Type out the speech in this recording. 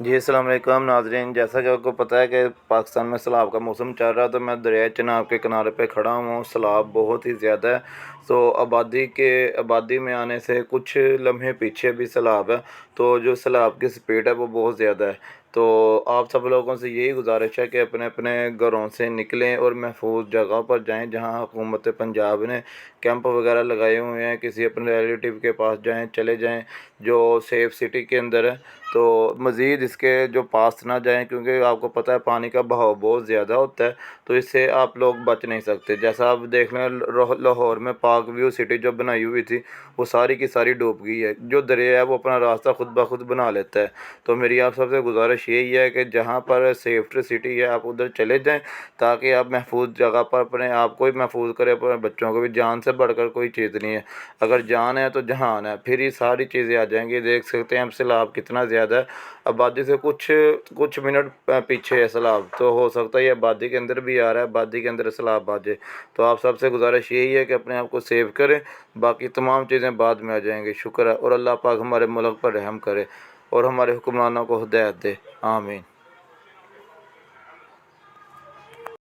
جی السلام علیکم ناظرین، جیسا کہ آپ کو پتہ ہے کہ پاکستان میں سیلاب کا موسم چل رہا ہے، تو میں دریائے چناب کے کنارے پہ کھڑا ہوں۔ سیلاب بہت ہی زیادہ ہے، تو آبادی میں آنے سے کچھ لمحے پیچھے بھی سیلاب ہے، تو جو سیلاب کی سپیڈ ہے وہ بہت زیادہ ہے۔ تو آپ سب لوگوں سے یہی گزارش ہے کہ اپنے اپنے گھروں سے نکلیں اور محفوظ جگہ پر جائیں جہاں حکومت پنجاب نے کیمپ وغیرہ لگائے ہوئے ہیں۔ کسی اپنے ریلیٹیو کے پاس جائیں، چلے جائیں جو سیف سٹی کے اندر ہے، تو مزید اس کے جو پاس نہ جائیں، کیونکہ آپ کو پتہ ہے پانی کا بہاؤ بہت زیادہ ہوتا ہے، تو اس سے آپ لوگ بچ نہیں سکتے۔ جیسا آپ دیکھ لیں لاہور میں پاک ویو سٹی جو بنائی ہوئی تھی، وہ ساری کی ساری ڈوب گئی ہے۔ جو دریا ہے وہ اپنا راستہ خود بخود بنا لیتا ہے۔ تو میری آپ سب سے گزارش یہی ہے کہ جہاں پر سیفٹی سٹی ہے آپ ادھر چلے جائیں، تاکہ آپ محفوظ جگہ پر اپنے آپ کو بھی محفوظ کریں، اپنے بچوں کو بھی۔ جان سے بڑھ کر کوئی چیز نہیں ہے، اگر جان ہے تو جہان ہے، پھر یہ ساری چیزیں آ جائیں گی۔ دیکھ سکتے ہیں ہم سیلاب کتنا زیادہ ہے، آبادی سے کچھ منٹ پیچھے ہے سیلاب، تو ہو سکتا ہے یہ آبادی کے اندر بھی آ رہا ہے، آبادی کے اندر سیلاب آ جائے۔ تو آپ سب سے گزارش یہی ہے کہ اپنے آپ کو سیو کریں، باقی تمام چیزیں بعد میں آ جائیں گی۔ شکر ہے، اور اللہ پاک ہمارے ملک پر رحم کرے اور ہمارے حکمرانوں کو ہدایت دے، آمین۔